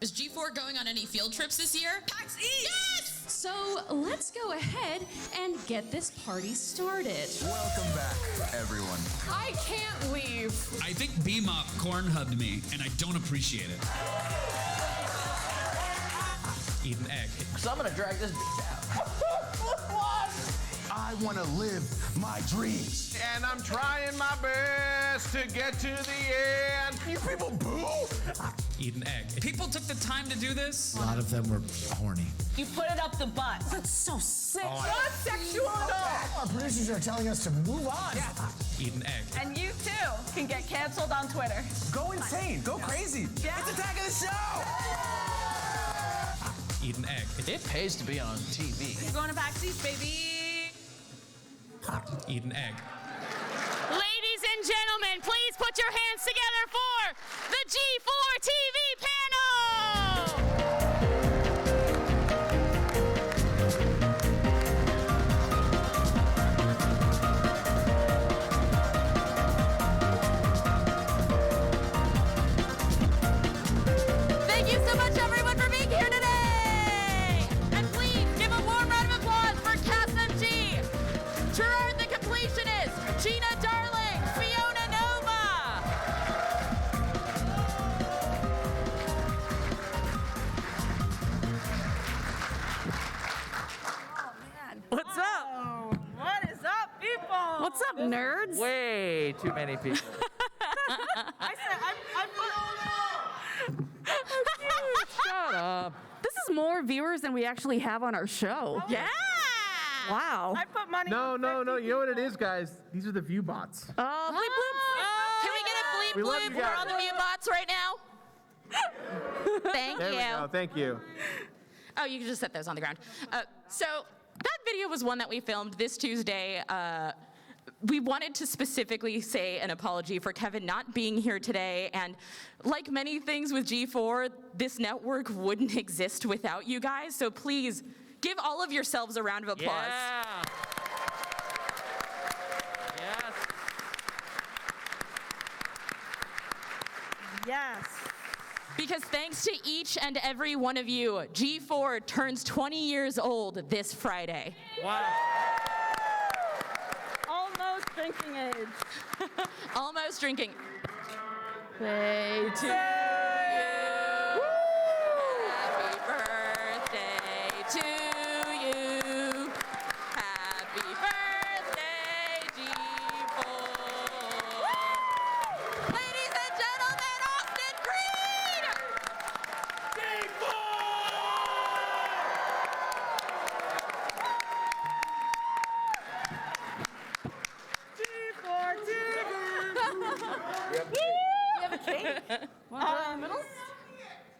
Is G4 going on any field trips this year? PAX East! Yes! So let's go ahead and get this party started. Welcome back, everyone. I can't leave. I think B-Mop corn hugged me, and I don't appreciate it. Eat an egg. So I'm gonna drag this bitch out. I want to live my dreams. And I'm trying my best to get to the end. You people boo? Eat an egg. People took the time to do this. A lot of them were horny. You put it up the butt. That's so sick. Not sexual at all. Our producers are telling us to move on. Eat an egg. And you too can get canceled on Twitter. Go insane. Go crazy. Yeah. It's Attack of the Show. Eat an egg. It pays to be on TV. You're going to PAX East, baby. Eat an egg. Ladies and gentlemen, please put your hands together for the G4 TV panel! Thank you so much, everyone, for being here today! And please give a warm round of applause for CastMG, Gerard the Completionist, Gina Darling, Fiona Nova! What's up? What is up, people? What's up, nerds? Way too many people. I said, Shut up. This is more viewers than we actually have on our show. Yeah! Wow. I put money No. on You know what it is, guys? These are the view bots. Oh, bleep bloop. Can we get a bleep We love bloop? you We're guys. on the view bots right now. Thank There you. we go. Thank you. Oh, you can just set those on the ground. So that video was one that we filmed this Tuesday. We wanted to specifically say an apology for Kevin not being here today. And like many things with G4, this network wouldn't exist without you guys. So please give all of yourselves a round of applause. Yeah. Yes. Yes. Because thanks to each and every one of you, G4 turns 20 years old this Friday. Wow. Almost drinking age. Almost drinking. Birthday to Happy birthday to you. Happy birthday, G4. Ladies and gentlemen, Austin Creed!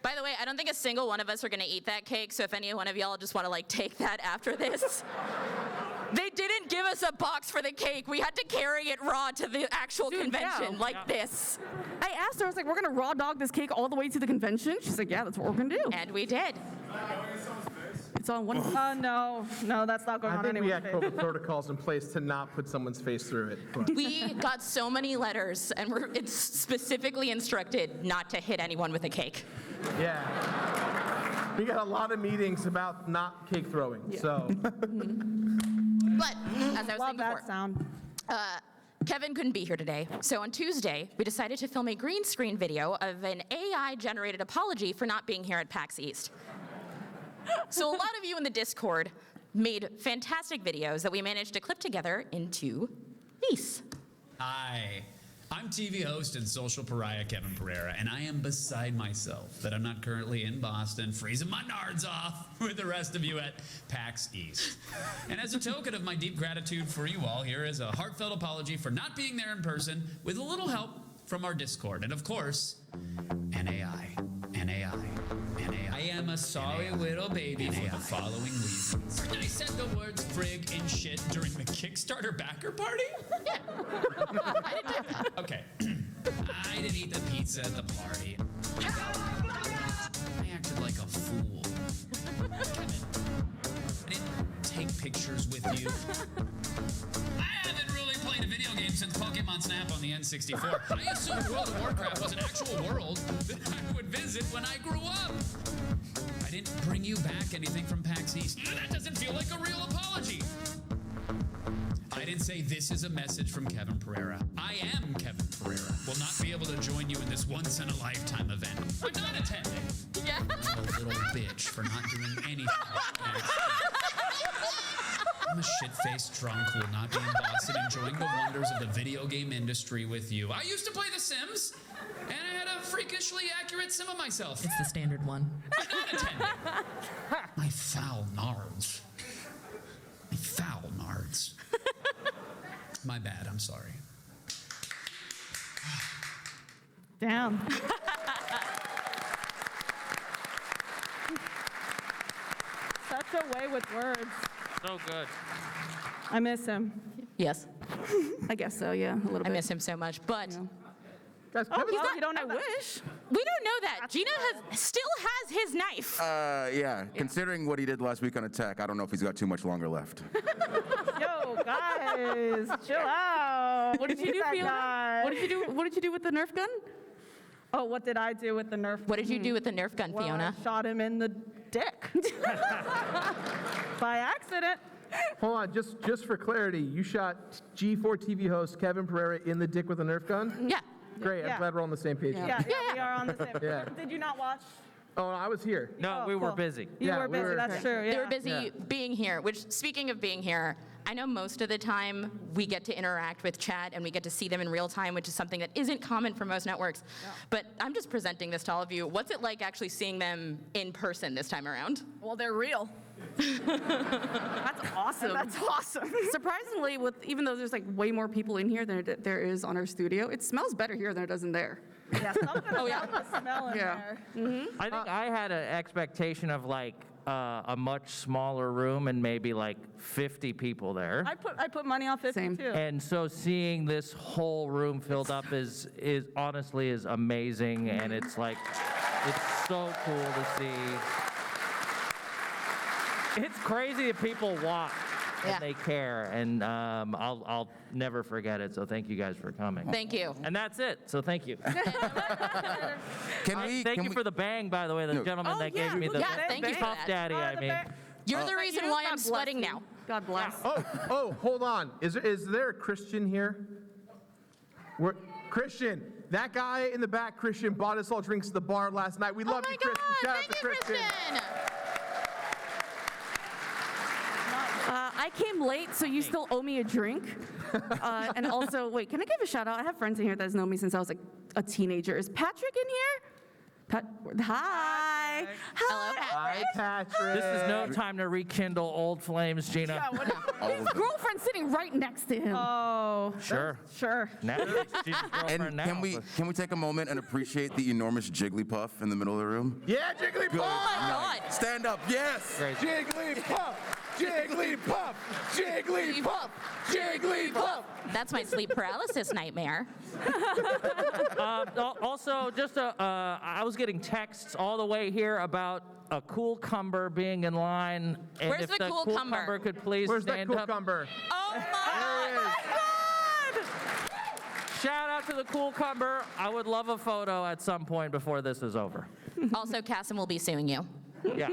By the way, I don't think a single one of us are gonna eat that cake, so if any one of y'all just wanna like take that after this. They didn't give us a box for the cake. We had to carry it raw to the actual convention yeah. like this. I asked her, I was like, we're gonna raw dog this cake all the way to the convention? She's like, yeah, that's what we're gonna do. And we did. It's on one. Oh, no, that's not going I on think we anyone's had face. COVID protocols in place to not put someone's face through it. But We got so many letters and it's specifically instructed not to hit anyone with a cake. yeah. We got a lot of meetings about not cake throwing. So But as I was Love saying that before, sound. Kevin couldn't be here today. So on Tuesday, we decided to film a green screen video of an AI-generated apology for not being here at PAX East. So a lot of you in the Discord made fantastic videos that we managed to clip together into these. Hi, I'm TV host and social pariah Kevin Pereira, and I am beside myself that I'm not currently in Boston freezing my nards off with the rest of you at PAX East. And as a token of my deep gratitude for you all, here is a heartfelt apology for not being there in person with a little help from our Discord. And of course, an AI. I am a sorry little baby for the following reasons. I said the words frig and shit during the Kickstarter backer party? Yeah. I didn't do that. Okay. I didn't eat the pizza at the party. I acted like a fool. I didn't take pictures with you. I haven't really played a video game since Pokemon Snap on the N64. I assumed World of Warcraft was an actual world that I would visit when I grew up. I didn't bring you back anything from PAX East. That doesn't feel like a real apology. I didn't say this is a message from Kevin Pereira. I am Kevin Pereira. Will not be able to join you in this once-in-a-lifetime event. I'm not attending. Yeah. I'm a little bitch for not doing anything. I'm a shit-faced drunk who will not be in Boston enjoying the wonders of the video game industry with you. I used to play The Sims, and I had a freakishly accurate sim of myself. It's the standard one. I'm not attending. My foul nards. My foul nards. My bad, I'm sorry. Damn. Such a way with words. So good. I miss him. Yes, I guess so, yeah, a little I bit. miss him so much. But Guys, Oh, Kevin's well, not- you don't. I wish. we don't know that. Gina still has his knife. Yeah, considering what he did last week on Attack, I don't know if he's got too much longer left. Yo, guys, chill out. What did you do, That Fiona? guy. What did you do? What did you do with the Nerf gun? Oh, what did I do with the Nerf? What did you do with the Nerf gun, Well, Fiona? I shot him in the dick. By accident. Hold on, just for clarity, you shot G4 TV host Kevin Pereira in the dick with a Nerf gun? Yeah. Great, Yeah. I'm glad we're on the same page. Yeah, we are on the same. Yeah. Did you not watch? Oh, I was here. No, Oh, we were cool. busy. You Yeah, were we busy, were- that's true. Yeah. They were busy Yeah. being here, which, speaking of being here, I know most of the time we get to interact with chat and we get to see them in real time, which is something that isn't common for most networks. But I'm just presenting this to all of you. What's it like actually seeing them in person this time around? Well, they're real. That's awesome. That's awesome. Surprisingly, even though there's like way more people in here than there is on our studio, it smells better here than it does in there. Yeah, something about the smell in Yeah. there. I think I had an expectation of like a much smaller room and maybe like 50 people there. I put money on 50 Same. too. And so seeing this whole room filled up is honestly is amazing, and it's like it's so cool to see. It's crazy that people watch and Yeah. they care, and I'll never forget it. So thank you guys for coming. Thank you. And that's it. So thank you. Can we? Thank can you we- for the bang, by the way, the No. gentleman Oh, that yeah, gave me the yeah, thank you for Puff that. Daddy. I mean. You're the reason You, why God I'm bless sweating you. now. God bless. Oh, hold on. Is there a Christian here? Christian, that guy in the back, Christian, bought us all drinks at the bar last night. We Oh love my you, Christian. God, Shout thank out you, to Christian. I came late, so you still owe me a drink. And also, wait, can I give a shout out? I have friends in here that has known me since I was like a teenager. Is Patrick in here? Hi. Hello, Pat. Hi, Patrick. This is no time to rekindle old flames, Gina. His girlfriend's sitting right next to him. Oh, Sure. sure. Now, she's his girlfriend And now. can we take a moment and appreciate the enormous Jigglypuff in the middle of the room? Yeah, Jigglypuff. Oh my God. Stand up, yes. Great. Jigglypuff. Jigglypuff. Jigglypuff. Jigglypuff. That's my sleep paralysis nightmare. Also, I was getting texts all the way here about a cool cumber being in line. And Where's if the cool cumber? cumber could please Where's that stand cool up. cumber? Oh There my it is. Shout out to the cool cumber. I would love a photo at some point before this is over. Also, Cassim will be suing you. Yeah.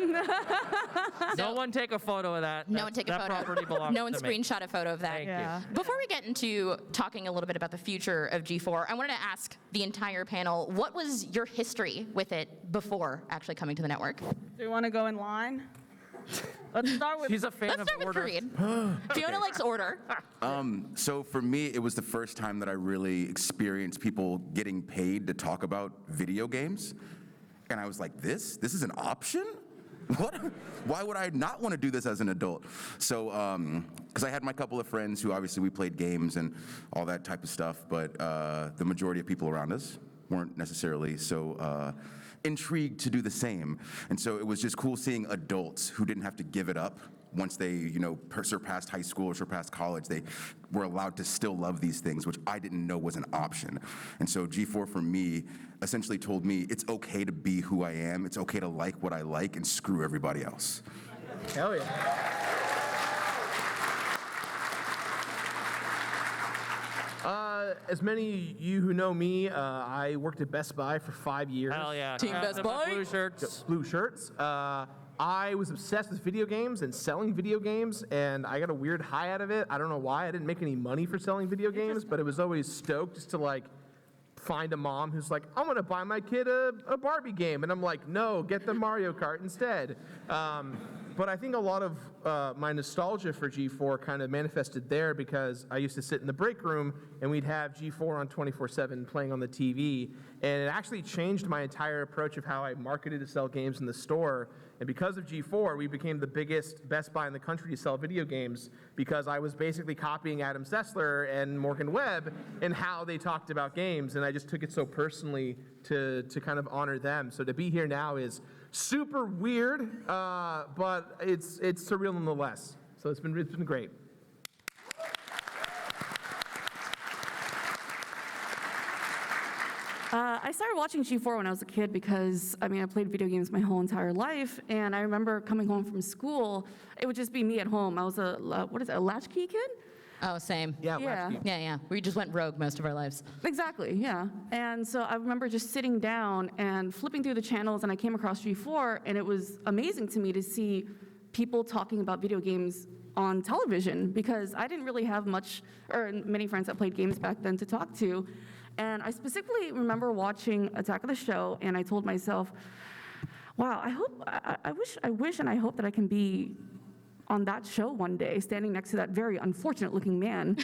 No one take a photo of that. No one take a that photo. property belongs No one to me. screenshot a photo of that. Thank Yeah. you. Before we get into talking a little bit about the future of G4, I wanted to ask the entire panel, what was your history with it before actually coming to the network? Do you want to go in line? Let's start with. She's a fan Let's of start with order. Kareem. Fiona likes order. So for me, it was the first time that I really experienced people getting paid to talk about video games. And I was like, this is an option? What? Why would I not want to do this as an adult? So, because I had my couple of friends who obviously we played games and all that type of stuff, but the majority of people around us weren't necessarily so intrigued to do the same. And so it was just cool seeing adults who didn't have to give it up once they, surpassed high school or surpassed college. They were allowed to still love these things, which I didn't know was an option. And so G4 for me essentially told me it's okay to be who I am. It's okay to like what I like and screw everybody else. Hell yeah. As many of you who know me, I worked at Best Buy for 5 years. Hell yeah. Team Best Buy. Blue shirts. Blue shirts. I was obsessed with video games and selling video games, and I got a weird high out of it. I don't know why. I didn't make any money for selling video games, but it was always stoked just to like find a mom who's like, I'm gonna buy my kid a Barbie game, and I'm like, no, get the Mario Kart instead. But I think a lot of my nostalgia for G4 kind of manifested there because I used to sit in the break room and we'd have G4 on 24/7 playing on the TV, and it actually changed my entire approach of how I marketed to sell games in the store. And because of G4, we became the biggest Best Buy in the country to sell video games because I was basically copying Adam Sessler and Morgan Webb and how they talked about games, and I just took it so personally to kind of honor them. So to be here now is super weird, but it's surreal nonetheless. So it's been great. I started watching G4 when I was a kid because, I played video games my whole entire life, and I remember coming home from school, it would just be me at home. I was a latchkey kid? Oh, same. Yeah. Yeah. We just went rogue most of our lives. Exactly, yeah. And so I remember just sitting down and flipping through the channels, and I came across G4, and it was amazing to me to see people talking about video games on television because I didn't really have many friends that played games back then to talk to. And I specifically remember watching Attack of the Show, and I told myself, wow, I wish and I hope that I can be on that show one day, standing next to that very unfortunate-looking man.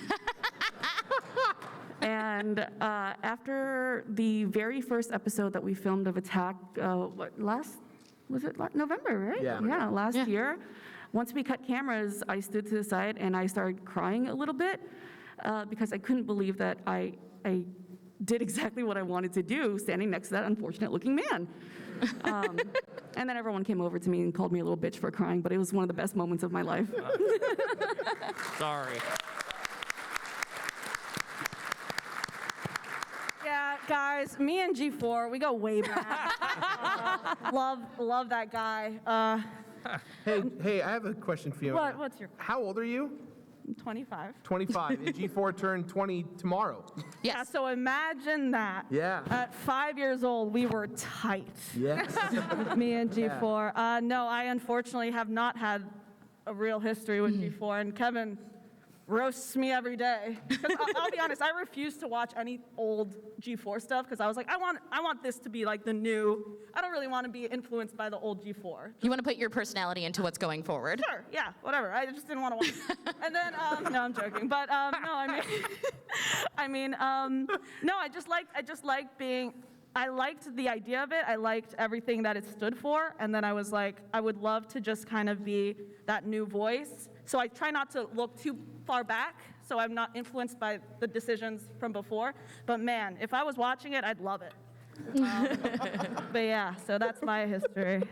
And after the very first episode that we filmed of Attack, November, right? Yeah. Last year. Once we cut cameras, I stood to the side and I started crying a little bit because I couldn't believe that I did exactly what I wanted to do, standing next to that unfortunate-looking man. And then everyone came over to me and called me a little bitch for crying, but it was one of the best moments of my life. Sorry. Yeah, guys, me and G4, we go way back. Love that guy. Hey, I have a question for you. What's your How old are you? 25? 25, and G4 turned 20 tomorrow. Yeah, so imagine that. Yeah. At 5 years old, we were tight. Yes. Me and G4. No, I unfortunately have not had a real history with G4, and Kevin roasts me every day. 'Cause I'll be honest, I refuse to watch any old G4 stuff because I was like, I want this to be like the new. I don't really want to be influenced by the old G4. You want to put your personality into what's going forward. Sure, yeah, whatever. I just didn't want to watch it. And then, no, I'm joking. But no, no, I just like being. I liked the idea of it. I liked everything that it stood for. And then I was like, I would love to just kind of be that new voice. So I try not to look too far back, so I'm not influenced by the decisions from before. But man, if I was watching it, I'd love it. But yeah, so that's my history.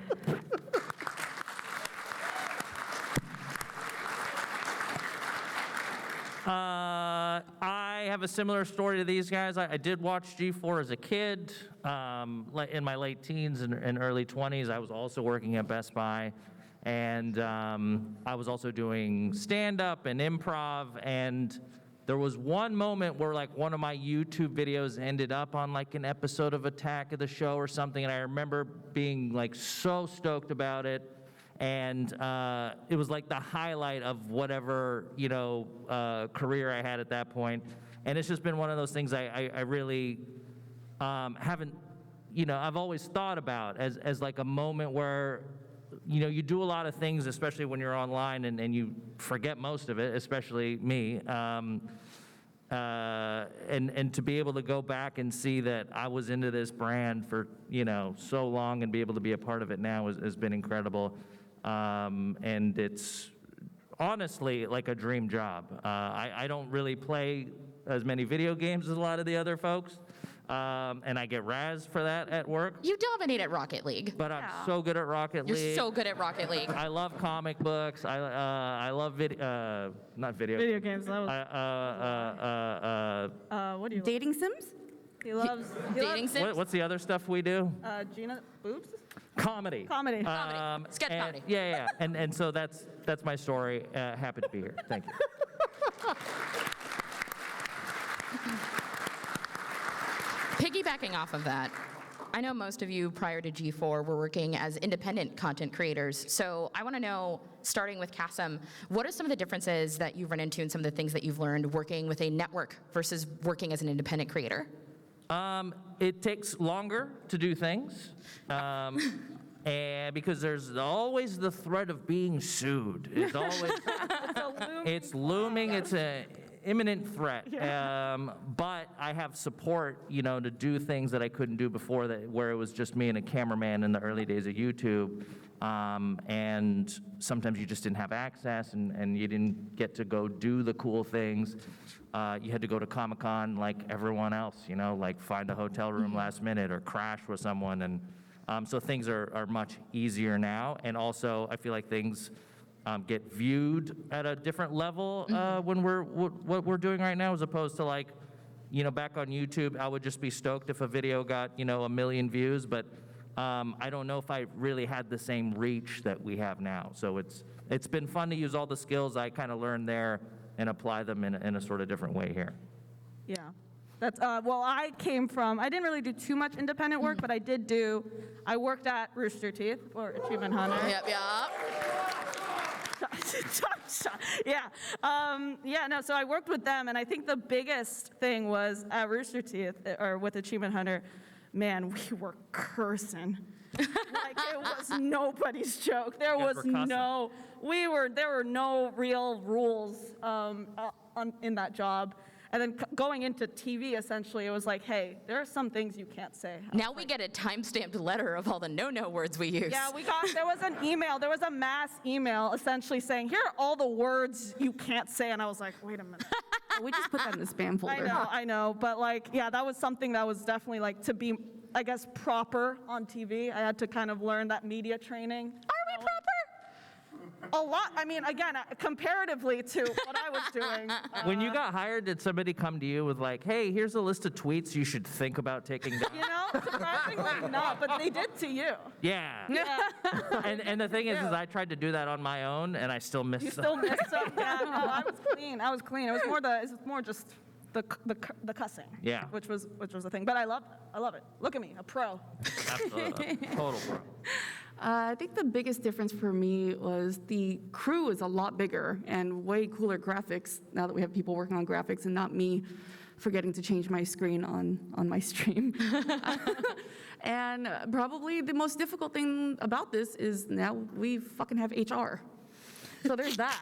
I have a similar story to these guys. I did watch G4 as a kid. In my late teens and early 20s, I was also working at Best Buy. And I was also doing stand-up and improv. And there was one moment where like one of my YouTube videos ended up on like an episode of Attack of the Show or something. And I remember being like so stoked about it. And it was like the highlight of whatever, career I had at that point. And it's just been one of those things I really haven't, I've always thought about as like a moment where, you do a lot of things, especially when you're online, and you forget most of it, especially me. And to be able to go back and see that I was into this brand for, so long and be able to be a part of it now has been incredible. And it's honestly like a dream job. I don't really play as many video games as a lot of the other folks. And I get razzed for that at work. You dominate at Rocket League. But I'm so good at Rocket League. You're so good at Rocket League. I love comic books. I love not video. Video games. That was. What do you? Dating sims? He loves dating sims. What's the other stuff we do? Gina boobs. Comedy. Comedy. Sketch comedy. Yeah. And so that's my story. Happy to be here. Thank you. Piggybacking off of that, I know most of you prior to G4 were working as independent content creators. So I want to know, starting with Kasim, what are some of the differences that you've run into and some of the things that you've learned working with a network versus working as an independent creator? It takes longer to do things, and because there's always the threat of being sued. It's always it's looming. It's an imminent threat. But I have support, to do things that I couldn't do before, where it was just me and a cameraman in the early days of YouTube. And sometimes you just didn't have access, and you didn't get to go do the cool things. You had to go to Comic-Con like everyone else, like find a hotel room last minute or crash with someone. And so things are much easier now. And also, I feel like things get viewed at a different level when what we're doing right now, as opposed to back on YouTube, I would just be stoked if a video got, 1 million views, but I don't know if I really had the same reach that we have now. So it's been fun to use all the skills I kind of learned there and apply them in a sort of different way here. Yeah. That's, well, I didn't really do too much independent work, but I worked at Rooster Teeth, or Achievement Hunter. Yep. So I worked with them, and I think the biggest thing was at Rooster Teeth, or with Achievement Hunter, man, we were cursing. Like, it was nobody's joke. There were no real rules in that job. And then going into TV, essentially, it was like, hey, there are some things you can't say. Now we get a time-stamped letter of all the no-no words we use. Yeah, there was a mass email essentially saying, here are all the words you can't say. And I was like, wait a minute. We just put that in the spam folder. I know. But that was something that was definitely to be, I guess, proper on TV. I had to kind of learn that media training. Are we proper? A lot. I mean, again, comparatively to what I was doing. When you got hired, did somebody come to you with hey, here's a list of tweets you should think about taking down? Surprisingly not, but they did to you. Yeah. And the thing is I tried to do that on my own, and I still missed some. You still missed some? Yeah, no, I was clean. It was more just the cussing. Yeah. Which was the thing. But I love it. Look at me, a pro. Absolutely. Total pro. I think the biggest difference for me was the crew is a lot bigger and way cooler graphics now that we have people working on graphics and not me forgetting to change my screen on my stream. And probably the most difficult thing about this is now we fucking have HR. So there's that.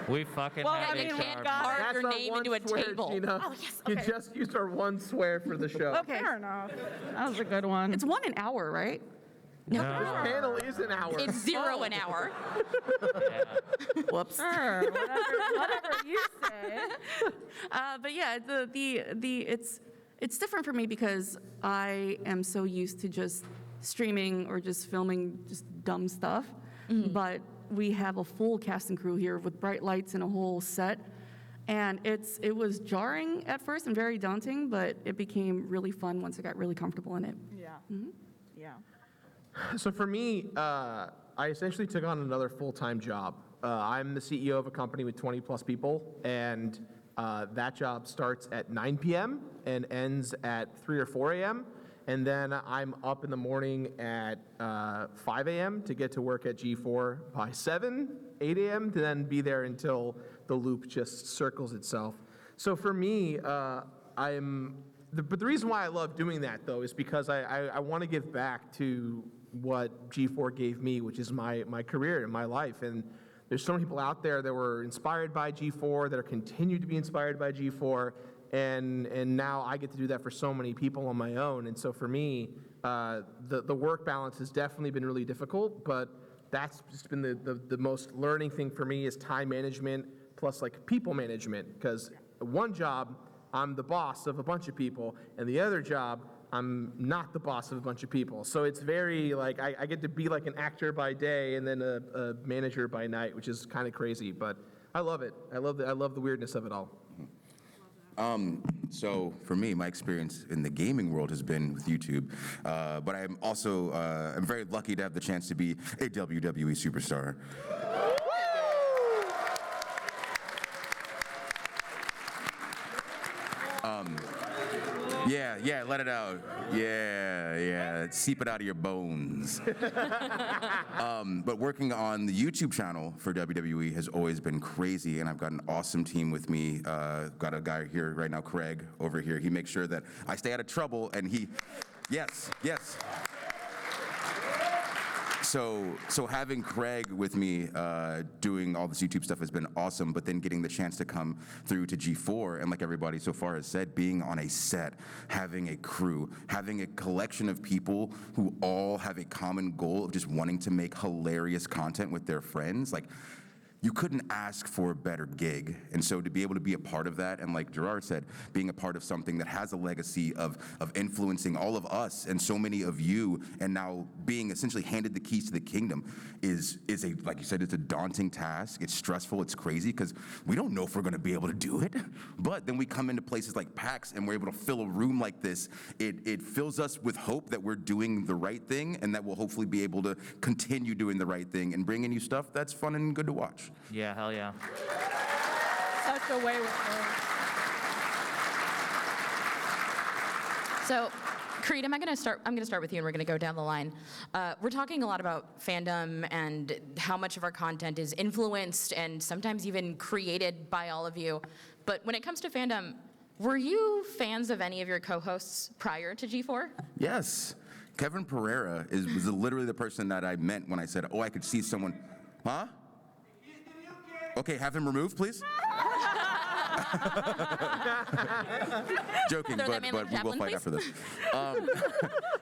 We fucking Well, have I mean, HR. we got Carve That's your our name one into a swear, table. Gina. Oh, yes, okay. You just used our one swear for the show. Okay. Fair enough. That was a good one. It's 1 an hour, right? This panel is an hour. It's 0 an hour. Whoops. Sure, whatever you say. But yeah, it's different for me because I am so used to just streaming or just filming just dumb stuff. But we have a full cast and crew here with bright lights and a whole set. And it was jarring at first and very daunting, but it became really fun once I got really comfortable in it. Yeah. Yeah. So for me, I essentially took on another full-time job. I'm the CEO of a company with 20 plus people, and that job starts at 9 p.m. and ends at 3 or 4 a.m. And then I'm up in the morning at 5 a.m. to get to work at G4 by 8 a.m. to then be there until the loop just circles itself. So for me, but the reason why I love doing that, though, is because I want to give back to what G4 gave me, which is my career and my life. And there's so many people out there that were inspired by G4, that are continued to be inspired by G4, and now I get to do that for so many people on my own. And so for me, the work balance has definitely been really difficult, but that's just been the most learning thing for me is time management plus people management, because one job, I'm the boss of a bunch of people, and the other job, I'm not the boss of a bunch of people. So it's very I get to be an actor by day and then a manager by night, which is kind of crazy, but I love it. I love the weirdness of it all. So for me, my experience in the gaming world has been with YouTube, but I'm also I'm very lucky to have the chance to be a WWE superstar. Yeah, let it out. Yeah, seep it out of your bones. But working on the YouTube channel for WWE has always been crazy, and I've got an awesome team with me. Got a guy here right now, Craig, over here. He makes sure that I stay out of trouble, and yes. So having Craig with me doing all this YouTube stuff has been awesome, but then getting the chance to come through to G4, and like everybody so far has said, being on a set, having a crew, having a collection of people who all have a common goal of just wanting to make hilarious content with their friends, like, you couldn't ask for a better gig. And so to be able to be a part of that, and like Gerard said, being a part of something that has a legacy of influencing all of us and so many of you, and now being essentially handed the keys to the kingdom is a, like you said, it's a daunting task. It's stressful, it's crazy, because we don't know if we're gonna be able to do it. But then we come into places like PAX and we're able to fill a room like this. It fills us with hope that we're doing the right thing, and that we'll hopefully be able to continue doing the right thing and bringing you stuff that's fun and good to watch. Yeah, hell yeah. Such a way with words. So, Creed, I'm gonna start with you, and we're gonna go down the line. We're talking a lot about fandom and how much of our content is influenced and sometimes even created by all of you. But when it comes to fandom, were you fans of any of your co-hosts prior to G4? Yes. Kevin Pereira was literally the person that I meant when I said, oh, I could see someone, huh? Okay, have him removed, please. Joking, but we will fight after this.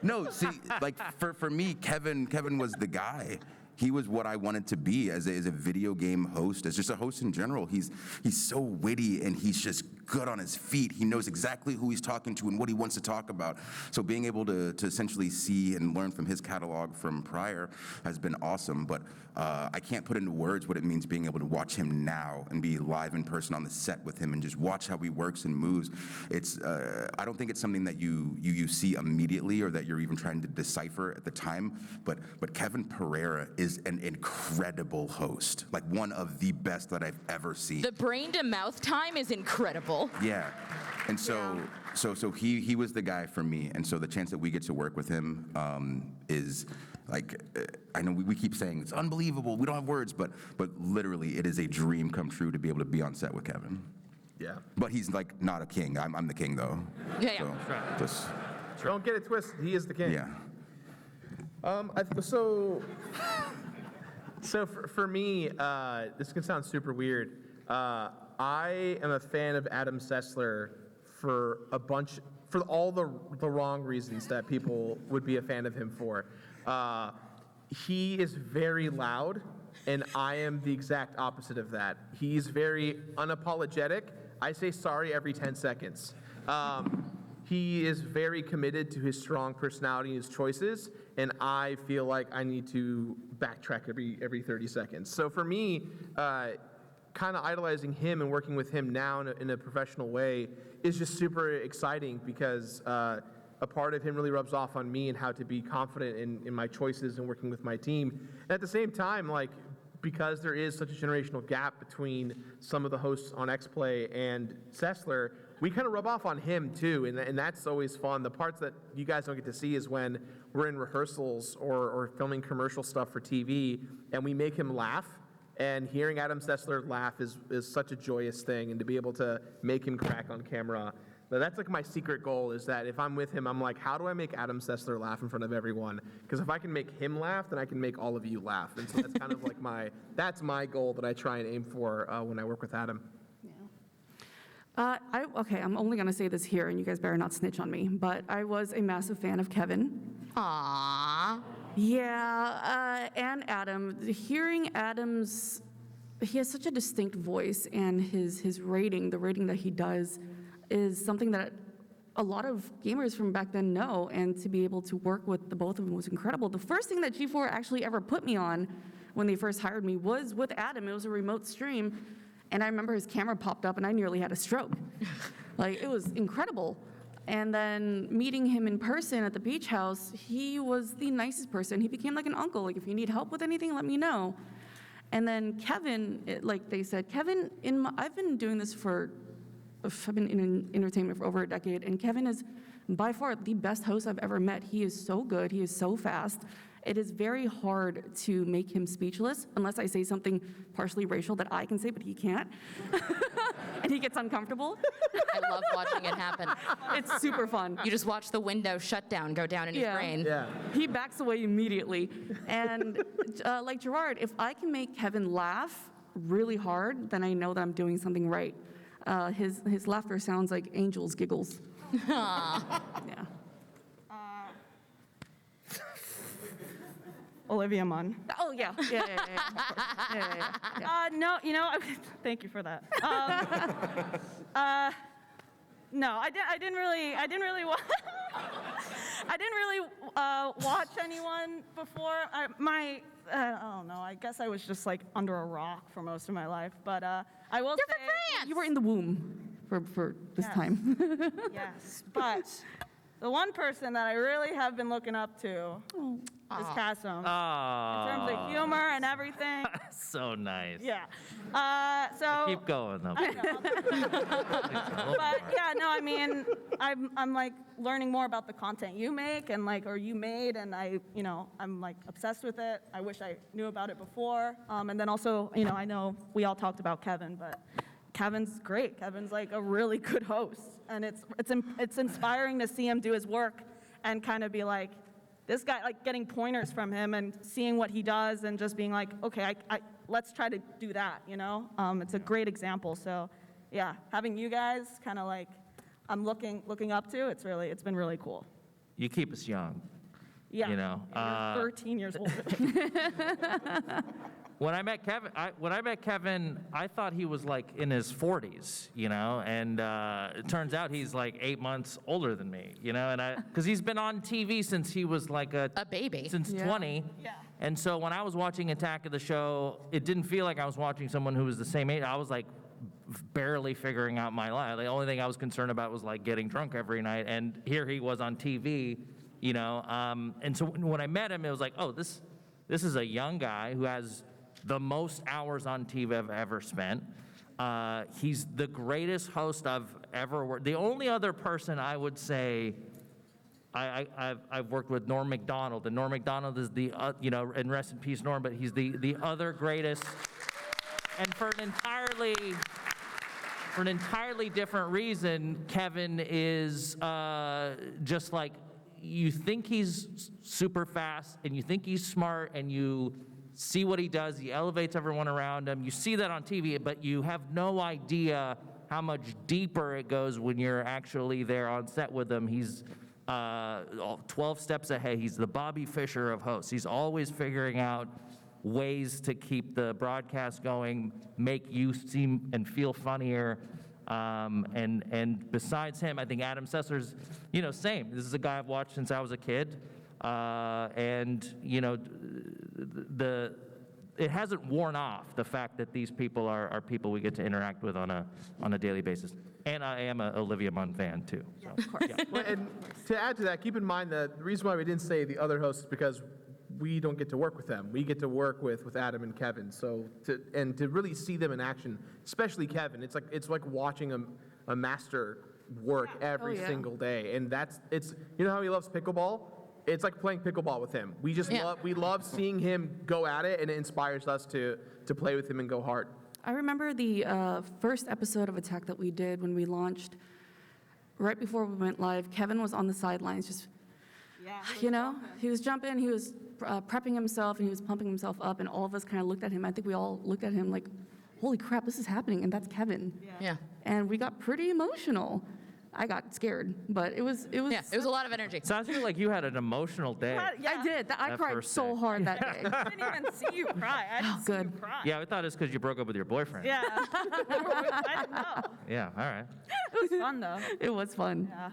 No, see, like for me, Kevin was the guy. He was what I wanted to be as a video game host, as just a host in general. He's so witty, and he's just good on his feet. He knows exactly who he's talking to and what he wants to talk about. So being able to essentially see and learn from his catalog from prior has been awesome. But I can't put into words what it means being able to watch him now and be live in person on the set with him and just watch how he works and moves. It's I don't think it's something that you see immediately or that you're even trying to decipher at the time. But Kevin Pereira is an incredible host, like one of the best that I've ever seen. The brain to mouth time is incredible. Yeah, and so he was the guy for me, and so the chance that we get to work with him is like, I know we keep saying it's unbelievable, we don't have words, but literally it is a dream come true to be able to be on set with Kevin. Yeah. But he's like not a king. I'm the king though. Yeah. So, just Don't get it twisted. He is the king. yeah. So for me, this can sound super weird. I am a fan of Adam Sessler for all the wrong reasons that people would be a fan of him for. He is very loud, and I am the exact opposite of that. He's very unapologetic. I say sorry every 10 seconds. He is very committed to his strong personality and his choices, and I feel like I need to backtrack every 30 seconds. So for me, kind of idolizing him and working with him now in a professional way is just super exciting, because a part of him really rubs off on me and how to be confident in my choices and working with my team. And at the same time, like, because there is such a generational gap between some of the hosts on Xplay and Sessler, we kind of rub off on him too, and that's always fun. The parts that you guys don't get to see is when we're in rehearsals or filming commercial stuff for TV, and we make him laugh. And hearing Adam Sessler laugh is such a joyous thing, and to be able to make him crack on camera, that's like my secret goal, is that if I'm with him, I'm like, how do I make Adam Sessler laugh in front of everyone? Because if I can make him laugh, then I can make all of you laugh. And so that's kind of like that's my goal that I try and aim for when I work with Adam. Okay, I'm only gonna say this here, and you guys better not snitch on me, but I was a massive fan of Kevin. Aww. Yeah, and Adam. Hearing Adam's, he has such a distinct voice, and his rating, the rating that he does, is something that a lot of gamers from back then know, and to be able to work with the both of them was incredible. The first thing that G4 actually ever put me on when they first hired me was with Adam. It was a remote stream, and I remember his camera popped up, and I nearly had a stroke. Like, it was incredible. And then meeting him in person at the beach house, he was the nicest person. He became like an uncle. Like, if you need help with anything, let me know. And then Kevin, like they said, Kevin, I've been doing this for I've been in entertainment for over a decade, and Kevin is by far the best host I've ever met. He is so good. He is so fast. It is very hard to make him speechless unless I say something partially racial that I can say, but he can't. And he gets uncomfortable. I love watching it happen. It's super fun. You just watch the window shut down, go down in his brain. Yeah. He backs away immediately. And like Gerard, if I can make Kevin laugh really hard, then I know that I'm doing something right. His laughter sounds like angels' giggles. Yeah. Olivia Munn. Oh, yeah. No, thank you for that. No, I didn't really watch anyone before. I don't know. I guess I was just like under a rock for most of my life. But I will say, You were in the womb for this time. yes. But the one person that I really have been looking up to is Kasim. In terms of humor and everything. So nice. Yeah. Keep going, though. I know. But yeah, no, I mean, I'm like learning more about the content you make and or you made, and I'm like obsessed with it. I wish I knew about it before. And then also, I know we all talked about Kevin, but Kevin's great. Kevin's like a really good host, and it's inspiring to see him do his work and kind of be like, this guy, like getting pointers from him and seeing what he does and just being like, okay, let's try to do that, It's a great example. So yeah, having you guys kind of like I'm looking up to, it's been really cool. You keep us young. Yeah. You're 13 years old. When I met Kevin, I thought he was like in his 40s, and it turns out he's like 8 months older than me, and because he's been on TV since he was like a baby. Since 20. Yeah. And so when I was watching Attack of the Show, it didn't feel like I was watching someone who was the same age. I was like barely figuring out my life. The only thing I was concerned about was like getting drunk every night, and here he was on TV, and so when I met him, it was like, oh, this is a young guy who has the most hours on TV I've ever spent. He's the greatest host I've ever worked. The only other person I would say, I've worked with Norm Macdonald, and Norm Macdonald is and rest in peace, Norm, but he's the other greatest. And for an entirely different reason, Kevin is just like, you think he's super fast, and you think he's smart, and you see what he does. He elevates everyone around him. You see that on TV, but you have no idea how much deeper it goes when you're actually there on set with him. He's 12 steps ahead. He's the Bobby Fischer of hosts. He's always figuring out ways to keep the broadcast going, make you seem and feel funnier. And besides him, I think Adam Sessler's, same. This is a guy I've watched since I was a kid. It hasn't worn off, the fact that these people are people we get to interact with on a daily basis. And I am a Olivia Munn fan too. So, Of course. yeah. Well, and to add to that, keep in mind that the reason why we didn't say the other hosts is because we don't get to work with them. We get to work with Adam and Kevin. So to really see them in action, especially Kevin, it's like watching a master work every single day. And it's how he loves pickleball. It's like playing pickleball with him. We just love seeing him go at it, and it inspires us to play with him and go hard. I remember the first episode of Attack that we did when we launched. Right before we went live, Kevin was on the sidelines, just, he was jumping, he was prepping himself, and he was pumping himself up, and all of us kind of looked at him. I think we all looked at him like, holy crap, this is happening, and that's Kevin. Yeah. And we got pretty emotional. I got scared, but it was a lot of energy. Sounds like you had an emotional day. Yeah. I did. I That cried first so day. hard that day. I didn't even see you cry. I didn't see you good. cry. Yeah, I thought it's because you broke up with your boyfriend. Yeah. I didn't know. Yeah, all right. It was fun, though. It was fun. Yeah.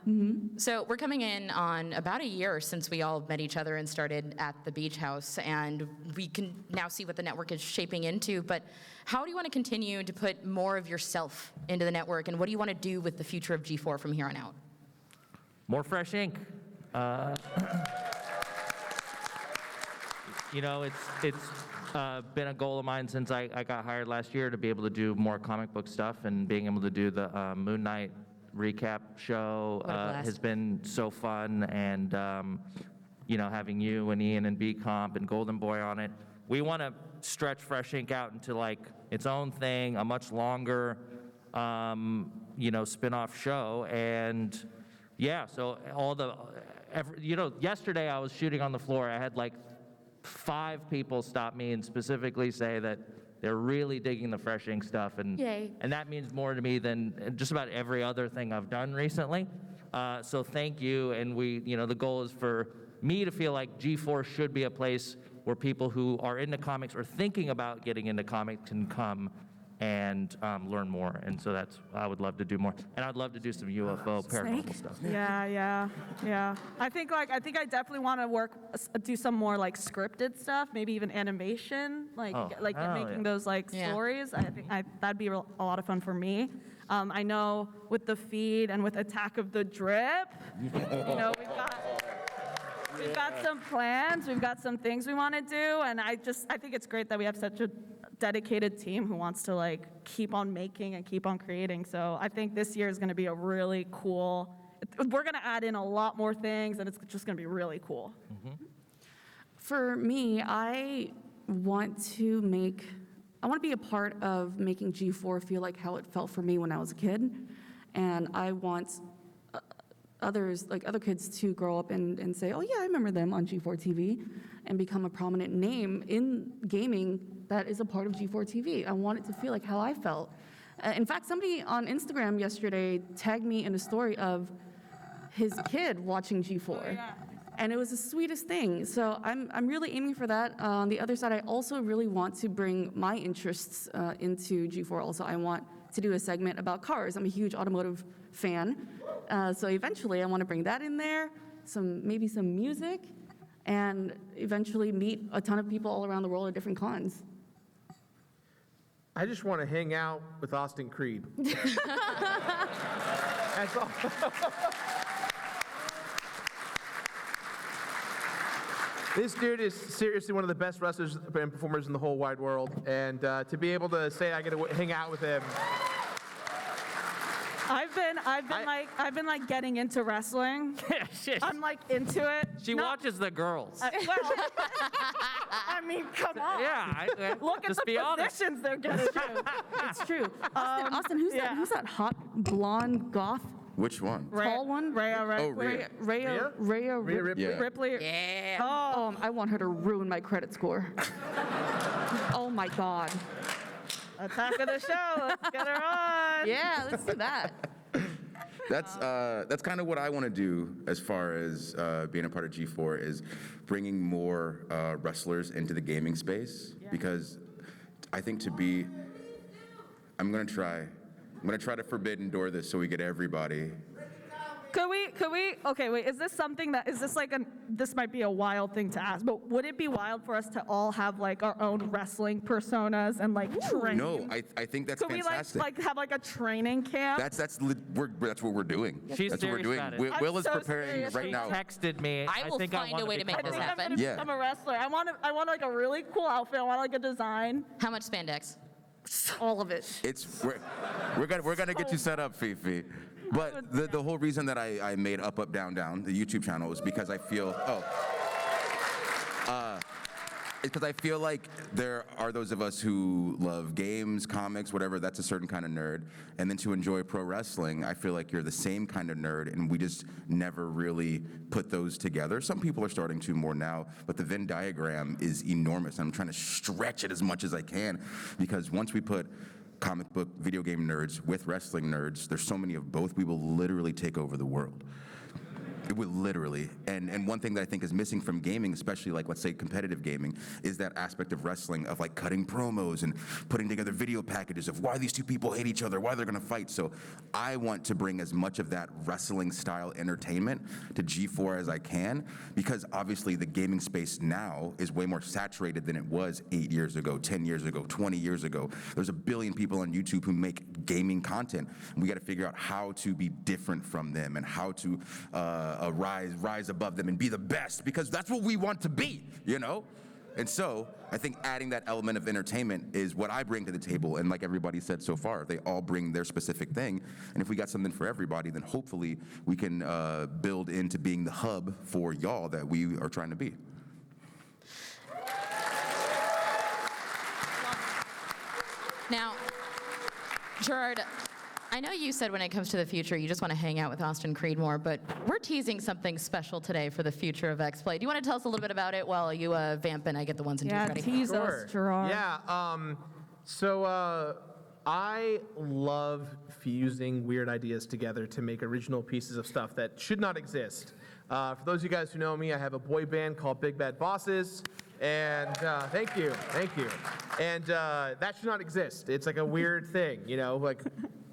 So we're coming in on about a year since we all met each other and started at the Beach House, and we can now see what the network is shaping into. But how do you want to continue to put more of yourself into the network, and what do you want to do with the future of G4 from here on out? More fresh ink. You know, it's been a goal of mine since I got hired last year to be able to do more comic book stuff, and being able to do the Moon Knight recap show has been so fun, and you know, having you and Ian and B Comp and Golden Boy on it. We want to stretch Fresh Ink out into like its own thing, a much longer, you know, spin-off show, and yeah, so you know, yesterday I was shooting on the floor. I had like 5 people stop me and specifically say that they're really digging the Fresh Ink stuff, and Yay. and that means more to me than just about every other thing I've done recently. So thank you, and you know, the goal is for me to feel like G4 should be a place where people who are into comics or thinking about getting into comics can come and learn more. And so I would love to do more. And I'd love to do some UFO paranormal stuff. Yeah. I think I definitely want to do some more like scripted stuff, maybe even animation, making those like stories. I think that'd be a lot of fun for me. I know with the feed and with Attack of the Drip, you know, we've got some plans, we've got some things we want to do, and I think it's great that we have such a dedicated team who wants to like keep on making and keep on creating. So I think this year is going to be a really cool, we're going to add in a lot more things, and it's just going to be really cool. Mm-hmm. For me, I want to be a part of making G4 feel like how it felt for me when I was a kid. And I want other kids to grow up and say, oh yeah, I remember them on G4 TV, and become a prominent name in gaming that is a part of G4 TV. I want it to feel like how I felt. In fact, somebody on Instagram yesterday tagged me in a story of his kid watching G4. And it was the sweetest thing. So I'm really aiming for that. On the other side, I also really want to bring my interests into G4 also. I want to do a segment about cars. I'm a huge automotive fan. So eventually I want to bring that in there, maybe some music, and eventually meet a ton of people all around the world at different cons. I just want to hang out with Austin Creed. That's all. This dude is seriously one of the best wrestlers and performers in the whole wide world, and to be able to say I get to hang out with him. I've been like getting into wrestling. I'm like into it. She watches the girls. I mean, come on. Yeah. Look at just the be honest. positions they're getting. It's true. Austin, who's that hot blonde goth? Which one? Tall one? Rhea. Oh, Rhea. Rhea Ripley. Yeah. Ripley. Yeah. Oh, I want her to ruin my credit score. Oh my God. Attack of the show. Let's get her on. Yeah, let's do that. That's kind of what I want to do as far as being a part of G4 is bringing more wrestlers into the gaming space, because I think I'm gonna try to forbidden door this so we get everybody. Could we, okay, wait, is this might be a wild thing to ask, but would it be wild for us to all have like our own wrestling personas and like train? No, I think that's fantastic. Could we have like a training camp? That's what we're doing. She's That's what we're serious doing. about it. Will is so preparing serious right now. Texted me. I will think find want a way to make I this think I'm happen. gonna Yeah. become a wrestler. I want like a really cool outfit. I want like a design. How much spandex? All of it. We're gonna get you set up, Fifi. But the whole reason that I made Up Up Down Down, the YouTube channel, is because I feel like there are those of us who love games, comics, whatever. That's a certain kind of nerd. And then to enjoy pro wrestling, I feel like you're the same kind of nerd, and we just never really put those together. Some people are starting to more now, but the Venn diagram is enormous. I'm trying to stretch it as much as I can, because once we put comic book, video game nerds with wrestling nerds, there's so many of both, we will literally take over the world. It will literally. And one thing that I think is missing from gaming, especially like, let's say, competitive gaming, is that aspect of wrestling of like cutting promos and putting together video packages of why these two people hate each other, why they're gonna fight. So I want to bring as much of that wrestling style entertainment to G4 as I can, because obviously the gaming space now is way more saturated than it was 8 years ago, 10 years ago, 20 years ago. There's a billion people on YouTube who make gaming content. And we gotta figure out how to be different from them and how to rise above them and be the best, because that's what we want to be, you know? And so I think adding that element of entertainment is what I bring to the table. And like everybody said so far, they all bring their specific thing. And if we got something for everybody, then hopefully we can build into being the hub for y'all that we are trying to be. Now, Gerard, I know you said when it comes to the future, you just want to hang out with Austin Creed more, but we're teasing something special today for the future of Xplay. Do you want to tell us a little bit about it while you vamp and I get the ones and twos ready? tease us, Gerard. Yeah, so I love fusing weird ideas together to make original pieces of stuff that should not exist. For those of you guys who know me, I have a boy band called Big Bad Bosses. And thank you. And that should not exist. It's like a weird thing, you know, like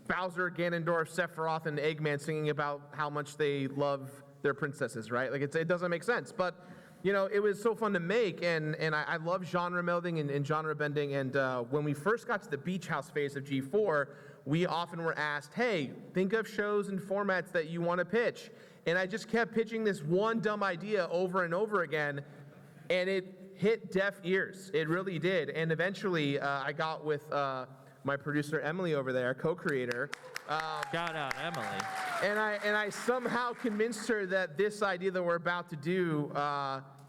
Bowser, Ganondorf, Sephiroth, and Eggman singing about how much they love their princesses, right? Like it doesn't make sense. But, you know, it was so fun to make, and I love genre melding and genre bending. And when we first got to the Beach House phase of G4, we often were asked, hey, think of shows and formats that you want to pitch. And I just kept pitching this one dumb idea over and over again, and it hit deaf ears. It really did. And eventually, I got with my producer Emily over there, co-creator. Shout out, Emily. And I somehow convinced her that this idea that we're about to do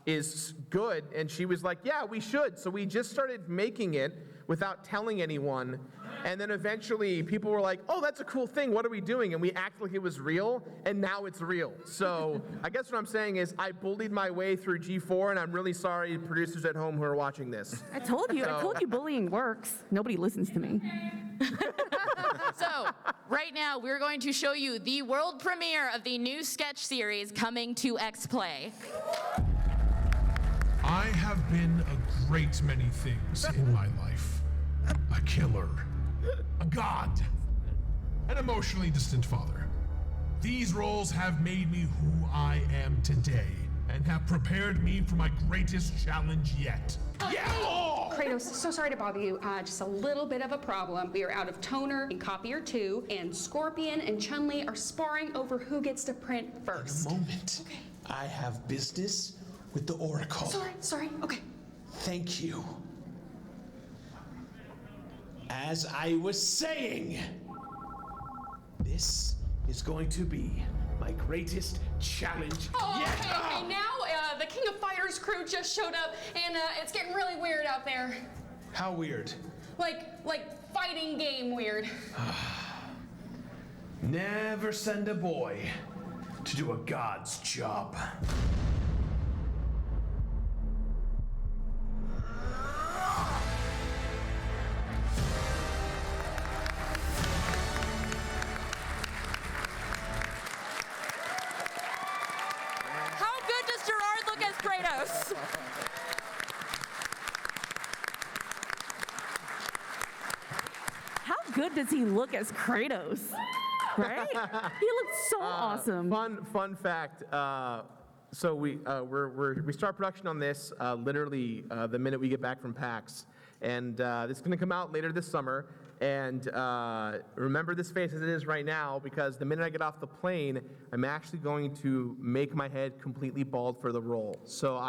is good. And she was like, yeah, we should. So we just started making it without telling anyone. And then eventually people were like, oh, that's a cool thing. What are we doing? And we acted like it was real, and now it's real. So I guess what I'm saying is I bullied my way through G4, and I'm really sorry, producers at home who are watching this. I told you bullying works. Nobody listens to me. So, right now, we're going to show you the world premiere of the new sketch series coming to Xplay. I have been a great many things in my life. A killer, a god, an emotionally distant father. These roles have made me who I am today and have prepared me for my greatest challenge yet. Kratos, so sorry to bother you. Just a little bit of a problem. We are out of toner in copier 2, and Scorpion and Chun-Li are sparring over who gets to print first. A moment. Okay. I have business with the Oracle. Sorry. Okay. Thank you. As I was saying, this is going to be my greatest challenge yet. Okay, now the King of Fighters crew just showed up, and it's getting really weird out there. How weird? Like fighting game weird. Never send a boy to do a god's job. Kratos. How good does he look as Kratos? Right? He looks so awesome. Fun fact. So we start production on this literally the minute we get back from PAX, and this is going to come out later this summer. And remember this face as it is right now, because the minute I get off the plane, I'm actually going to make my head completely bald for the role. So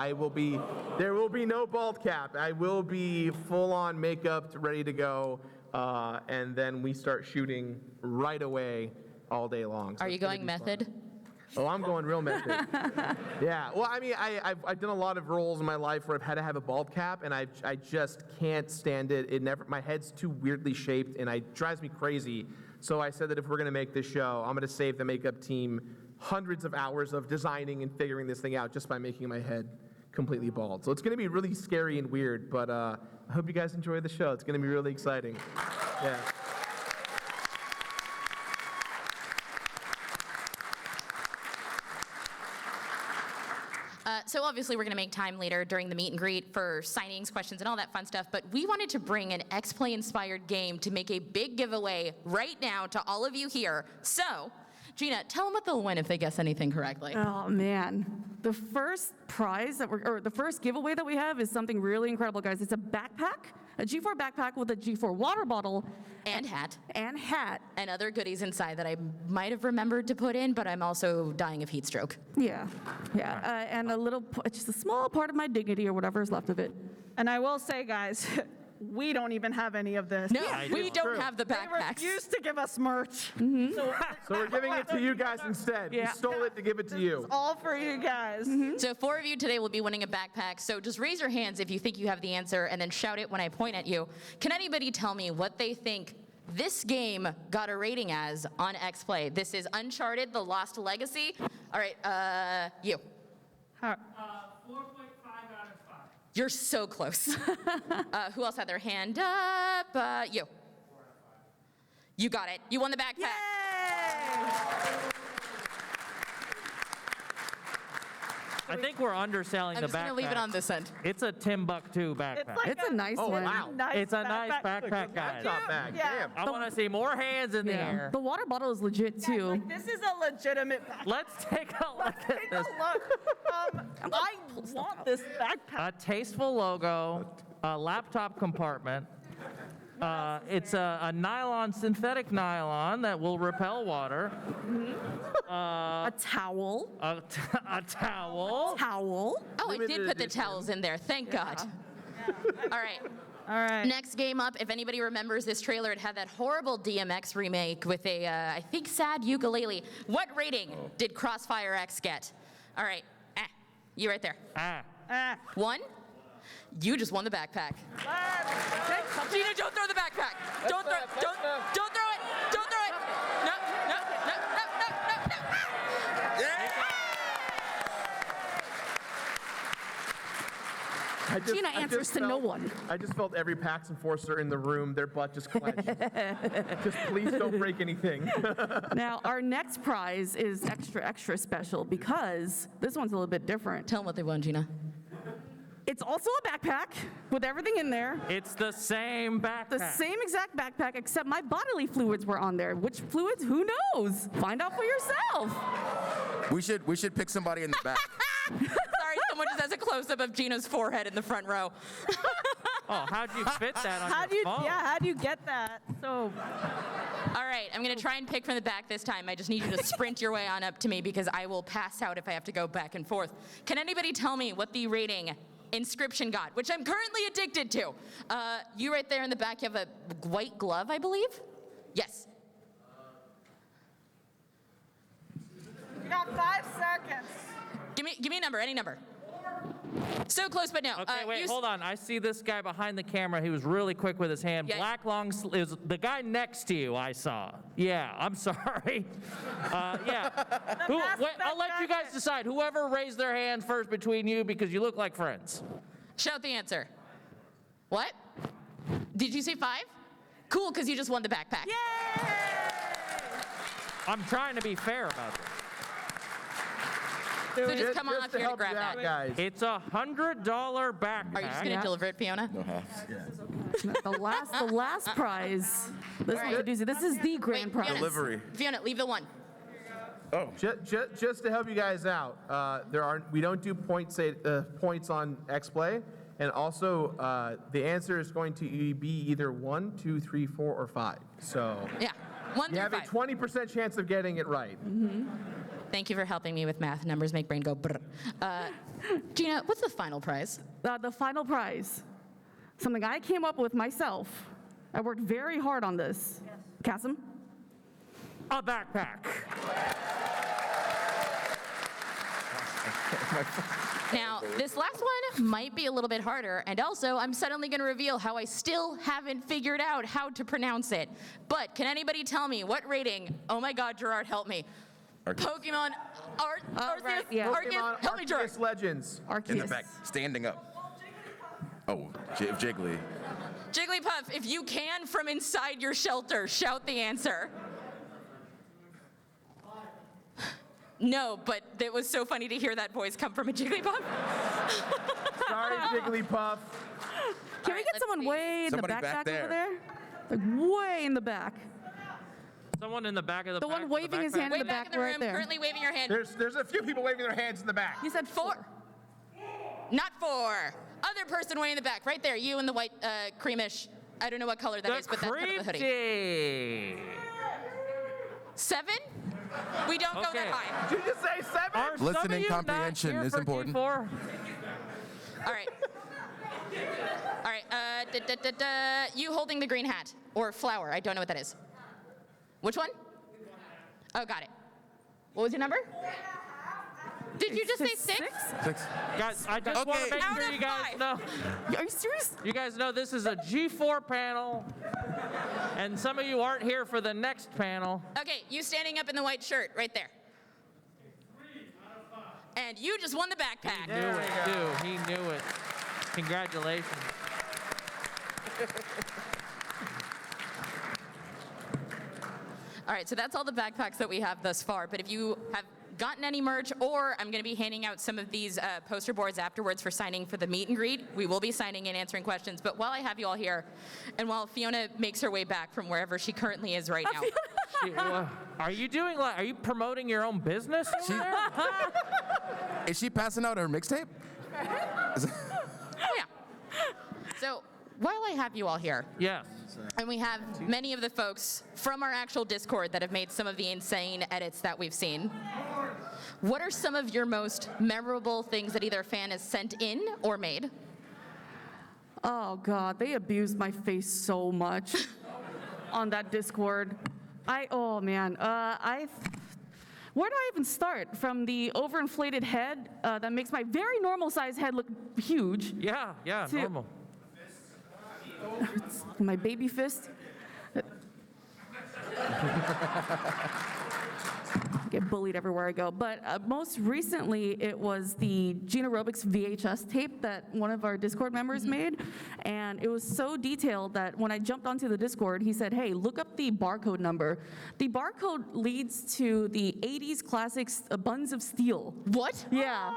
there will be no bald cap. I will be full-on makeup, ready to go, and then we start shooting right away all day long. So are you going method? Oh, I'm going real method. Yeah. Well, I mean, I've done a lot of roles in my life where I've had to have a bald cap, and I just can't stand it. My head's too weirdly shaped, and it drives me crazy. So I said that if we're going to make this show, I'm going to save the makeup team hundreds of hours of designing and figuring this thing out just by making my head completely bald. So it's going to be really scary and weird, but I hope you guys enjoy the show. It's going to be really exciting. Yeah. So obviously we're going to make time later during the meet and greet for signings, questions, and all that fun stuff, but we wanted to bring an Xplay-inspired game to make a big giveaway right now to all of you here. So, Gina, tell them what they'll win if they guess anything correctly. Oh, man. The first prize the first giveaway that we have is something really incredible, guys. It's a backpack a G4 backpack with a G4 water bottle. And hat. And hat. And other goodies inside that I might have remembered to put in, but I'm also dying of heat stroke. Yeah, yeah. And a little, just a small part of my dignity or whatever is left of it. And I will say, guys, we don't even have any of this. No, we don't have the They backpacks. refuse to give us merch. So we're giving it to you guys instead. Yeah. We stole it to give it to you. It's all for you guys. So 4 of you today will be winning a backpack. So just raise your hands if you think you have the answer and then shout it when I point at you. Can anybody tell me what they think this game got a rating as on Xplay? This is Uncharted: The Lost Legacy. All right, you. 4.5 out of 5. You're so close. Who else had their hand up? You. You got it. You won the backpack. I think we're underselling I'm the just backpack. gonna leave it on this end. It's a Timbuktu backpack. like It's a nice Oh, one. wow. It's a nice backpack, guys. Laptop bag. Yeah. Damn. I want to see more hands in the Yeah. air. The water bottle is legit too. Like, this is a legitimate backpack. Let's take a look at Take a this. look. I want this backpack. A tasteful logo, a laptop compartment. It's a nylon, synthetic nylon that will repel water. A towel. A towel. Towel. Oh, I did Limited put the edition. towels in there. Thank God. All right. All right. Next game up, if anybody remembers this trailer, it had that horrible DMX remake with a, I think, sad ukulele. What rating did Crossfire X get? All right, you right there. Ah. 1? You just won the backpack. Gina, don't throw the backpack. Don't throw it. Don't throw it. Don't throw it. No, no, no, no, no, no, no. Gina answers to no one. I just felt every PAX enforcer in the room, their butt just clenched. Just please don't break anything. Now, our next prize is extra, extra special because this one's a little bit different. Tell them what they won, Gina. It's also a backpack with everything in there. It's the same backpack. The same exact backpack, except my bodily fluids were on there. Which fluids? Who knows? Find out for yourself. We should pick somebody in the back. Sorry, someone just has a close-up of Gina's forehead in the front row. Oh, how'd you fit that on How your do you? phone? Yeah. How do you get that? So. All right, I'm gonna try and pick from the back this time. I just need you to sprint your way on up to me because I will pass out if I have to go back and forth. Can anybody tell me what the rating Inscription got, which I'm currently addicted to? You right there in the back, you have a white glove, I believe? Yes. You got 5 seconds. Give me a number, any number. So close, but no. Okay, wait, you hold on. I see this guy behind the camera. He was really quick with his hand. Yeah. Black long sleeves. The guy next to you, I saw. Yeah, I'm sorry. Yeah. I'll let you guys decide. Whoever raised their hand first between you because you look like friends. Shout the answer. What? Did you say 5? Cool, because you just won the backpack. Yay! I'm trying to be fair about this. So just come on up to here to help grab you out, that. guys. It's a $100 backpack. Are you just gonna deliver it, Fiona? The last prize. This one's a doozy. This is the grand prize. Fiona, Delivery. Fiona, leave the 1. Oh. Just to help you guys out, we don't do points on Xplay, and also the answer is going to be either 1, 2, 3, 4, or 5. So Yeah, 1 you through have a 5. 20% chance of getting it right. Thank you for helping me with math. Numbers make brain go brr. Gina, what's the final prize? The final prize, something I came up with myself. I worked very hard on this. Kasim? A backpack. Now, this last one might be a little bit harder, and also I'm suddenly going to reveal how I still haven't figured out how to pronounce it. But can anybody tell me what rating? Oh my God, Gerard, help me. Pokemon Arceus? right, yeah. Arceus? Help me, Gerard. Arceus Legends. In the back, standing up. Oh, Jiggly. Jigglypuff, if you can from inside your shelter, shout the answer. No, but it was so funny to hear that voice come from a Jigglypuff. Sorry, Jigglypuff. Can we get someone way in the Somebody back back over there. there? Like way in the back. Someone in the back of the The one back- waving his backpack. hand Way in the back back in the right room, there. currently waving your hand. There's a few people waving their hands in the back. You said 4. Not 4. Other person way in the back, right there. You in the white creamish. I don't know what color that is, but that's kind of the hoodie. 7? We don't go that high. Did you just say 7? Listening comprehension is important. All right. All right. You holding the green hat or flower. I don't know what that is. Which one? Oh, got it. What was your number? Did you just say 6? 6. Guys, I just want to make sure you guys know. Are you serious? You guys know this is a G4 panel, and some of you aren't here for the next panel. Okay, you standing up in the white shirt right there. And you just won the backpack. He knew it, too. He knew it. Congratulations. All right, so that's all the backpacks that we have thus far. But if you have gotten any merch, or I'm going to be handing out some of these poster boards afterwards for signing for the meet and greet. We will be signing and answering questions. But while I have you all here, and while Fiona makes her way back from wherever she currently is right now. Are you promoting your own business? Is she passing out her mixtape? Oh, yeah. So while I have you all here, yes, and we have many of the folks from our actual Discord that have made some of the insane edits that we've seen, what are some of your most memorable things that either a fan has sent in or made? Oh God, they abused my face so much on that Discord. Oh man, where do I even start? From the overinflated head that makes my very normal size head look huge. Yeah, normal. My baby fist. Get bullied everywhere I go. But most recently, it was the Gene Aerobics VHS tape that one of our Discord members made. And it was so detailed that when I jumped onto the Discord, he said, hey, look up the barcode number. The barcode leads to the 80s classics, Buns of Steel. What? Yeah.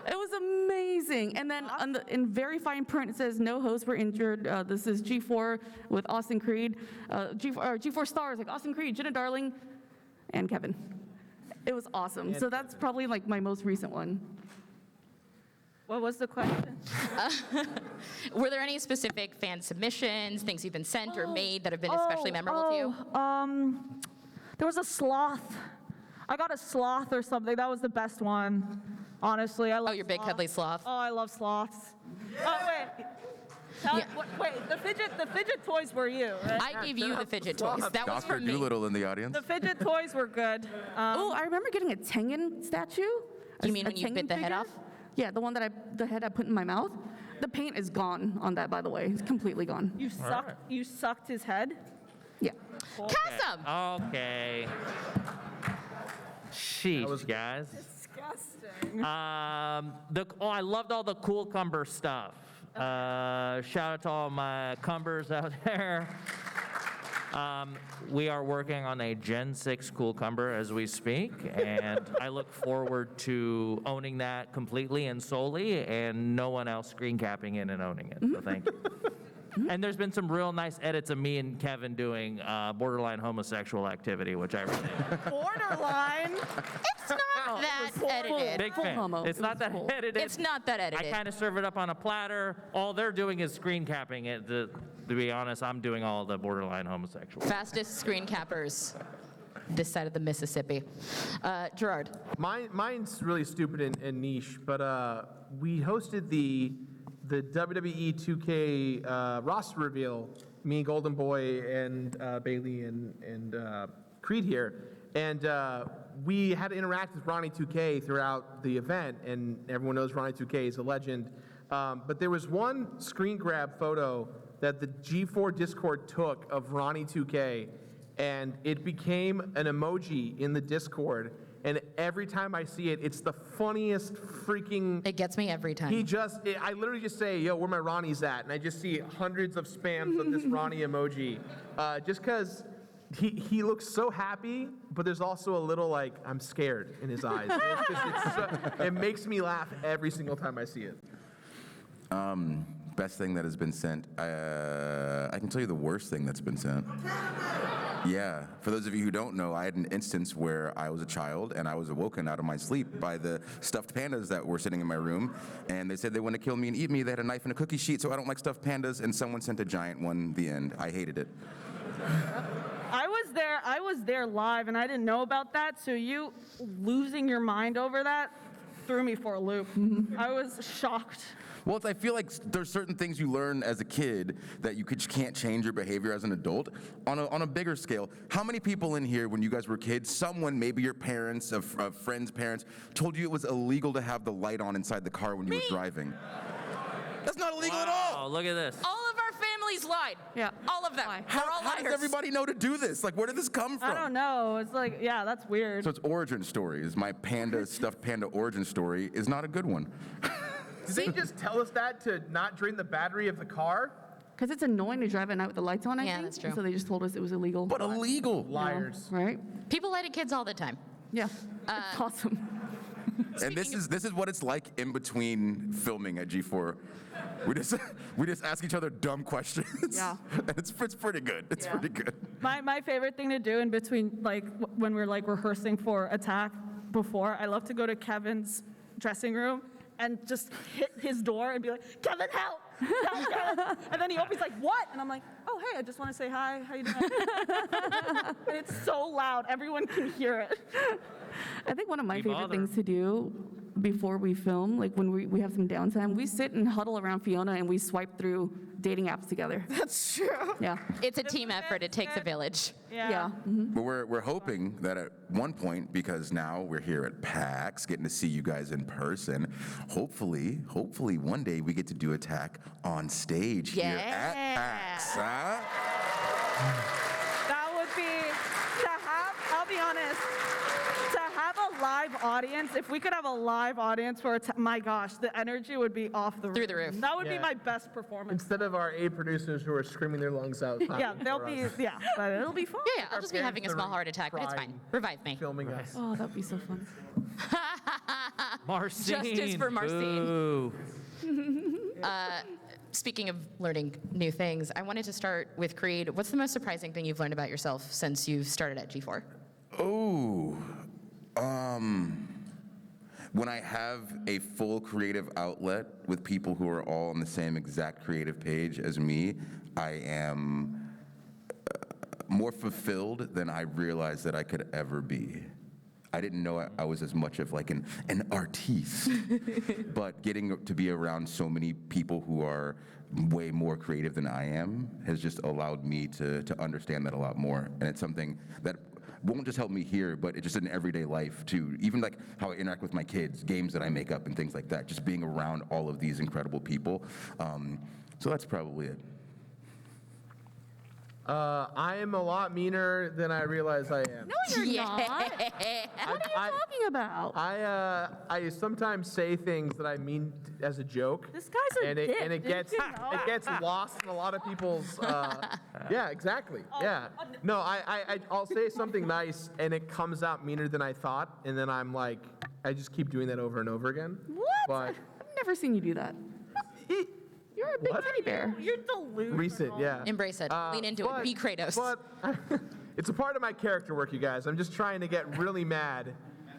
It was amazing. And then in very fine print, it says, no hosts were injured. This is G4 with Austin Creed. G4 stars like Austin Creed, Jenna Darling, and Kevin. It was awesome. So that's probably like my most recent one. What was the question? Were there any specific fan submissions, things you've been sent or made that have been especially memorable to you? There was a sloth. I got a sloth or something. That was the best one. Honestly, I love your big cuddly sloth. Oh, I love sloths. Oh, wait. Wait, the fidget toys were you, right? I gave you the fidget toys. That was Dr. from me. Doolittle in the audience. The fidget toys were good. Oh, I remember getting a Tengen statue. You mean when you bit the head off? Yeah, the one the head I put in my mouth. The paint is gone on that, by the way. It's completely gone. You sucked his head? Yeah. Chasm! Okay. Sheesh, guys. Disgusting. I loved all the cool cumber stuff. Shout out to all my cumbers out there. We are working on a Gen 6 cool cumber as we speak, and I look forward to owning that completely and solely, and no one else screen capping it and owning it. So thank you. And there's been some real nice edits of me and Kevin doing borderline homosexual activity, which I really like. Borderline? It's not that edited. Big fan. It's not that edited. It's not that edited. I kind of serve it up on a platter. All they're doing is screen capping it. To be honest, I'm doing all the borderline homosexual. Fastest screen cappers this side of the Mississippi. Gerard. Mine's really stupid and niche, but we hosted the WWE 2K roster reveal, me, Golden Boy, and Bailey and Creed here. And we had to interact with Ronnie 2K throughout the event, and everyone knows Ronnie 2K is a legend. But there was one screen grab photo that the G4 Discord took of Ronnie 2K, and it became an emoji in the Discord. And every time I see it, it's the funniest freaking... It gets me every time. I literally just say, yo, where my Ronnie's at? And I just see hundreds of spams of this Ronnie emoji. Just because he looks so happy, but there's also a little, like, I'm scared in his eyes. It makes me laugh every single time I see it. Best thing that has been sent. I can tell you the worst thing that's been sent. Yeah, for those of you who don't know, I had an instance where I was a child and I was awoken out of my sleep by the stuffed pandas that were sitting in my room, and they said they wanted to kill me and eat me. They had a knife and a cookie sheet, so I don't like stuffed pandas, and someone sent a giant one. The end. I hated it. I was there live, and I didn't know about that, so you losing your mind over that threw me for a loop. I was shocked. Well, I feel like there's certain things you learn as a kid that you can't change your behavior as an adult. On a bigger scale, how many people in here, when you guys were kids, someone, maybe your parents, a friend's parents, told you it was illegal to have the light on inside the car when you were driving? That's not illegal at all. Oh, look at this. All of our families lied. Yeah. All of them. They're all How does liars. everybody know to do this? Like, where did this come from? I don't know. It's like, yeah, that's weird. So it's origin stories. My stuffed panda origin story is not a good one. Did they just tell us that to not drain the battery of the car? Because it's annoying to drive at night with the lights on, I Yeah, think. that's true. So they just told us it was illegal. But illegal. Liars. Right? People lie to kids all the time. Yeah. It's awesome. And this is what it's like in between filming at G4. We just ask each other dumb questions. Yeah. And it's pretty good. It's pretty good. My favorite thing to do in between, like when we're like rehearsing for Attack before, I love to go to Kevin's dressing room and just hit his door and be like, Kevin, help! Help, Kevin! And then he opens like, what? And I'm like, oh, hey, I just want to say hi. How you doing? And it's so loud. Everyone can hear it. I think one of my Be favorite bothered. things to do before we film, like when we have some downtime, we sit and huddle around Fiona and we swipe through dating apps together. That's true. Yeah. It's a team effort. It takes a village. Yeah. But we're hoping that at one point, because now we're here at PAX, getting to see you guys in person, hopefully one day we get to do Attack on stage here at PAX. Huh? That would be, I'll be honest, to have a live audience, if we could have a live audience for my gosh, the energy would be off the roof. Through the roof. That would be Yeah. my best performance. Instead of our 8 producers who are screaming their lungs out. Yeah, they'll be, but it'll be fun. Yeah, I'll just be having a small heart attack, but it's fine. Revive me. Filming us. Oh, that'd be so fun. Marcine. Justice for Marcine. Boo. Speaking of learning new things, I wanted to start with Creed. What's the most surprising thing you've learned about yourself since you've started at G4? Oh, when I have a full creative outlet with people who are all on the same exact creative page as me, I am more fulfilled than I realized that I could ever be. I didn't know I was as much of like an artiste, but getting to be around so many people who are way more creative than I am has just allowed me to understand that a lot more. And it's something that won't just help me here, but it's just in everyday life too. Even like how I interact with my kids, games that I make up and things like that, just being around all of these incredible people. So that's probably it. I am a lot meaner than I realize I am. No, you're not. What are you talking about? I sometimes say things that I mean as a joke. This guy's a and dick. it gets Did you know? it gets lost in a lot of people's. Yeah, exactly. Yeah. No, I'll say something nice and it comes out meaner than I thought, and then I'm like, I just keep doing that over and over again. What? But I've never seen you do that. You're a big teddy bear. You're delusional. recent, yeah. Embrace it. Lean into it. Be Kratos. But it's a part of my character work, you guys. I'm just trying to get really mad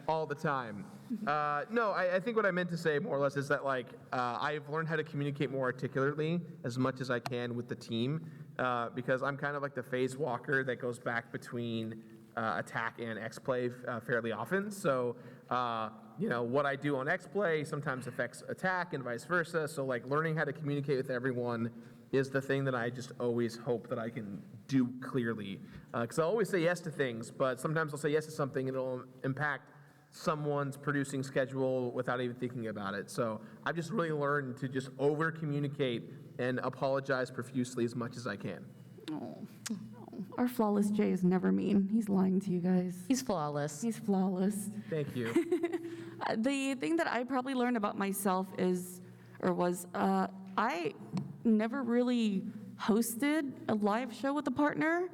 all the time. No, I think what I meant to say more or less is that like I've learned how to communicate more articulately as much as I can with the team because I'm kind of like the phase walker that goes back between Attack and Xplay fairly often. So you know, what I do on Xplay sometimes affects Attack and vice versa. So like learning how to communicate with everyone is the thing that I just always hope that I can do clearly. Because I always say yes to things, but sometimes I'll say yes to something and it'll impact someone's producing schedule without even thinking about it. So I've just really learned to just over communicate and apologize profusely as much as I can. Oh. Our flawless Jay is never mean. He's lying to you guys. He's flawless. He's flawless. Thank you. The thing that I probably learned about myself was I never really hosted a live show with a partner,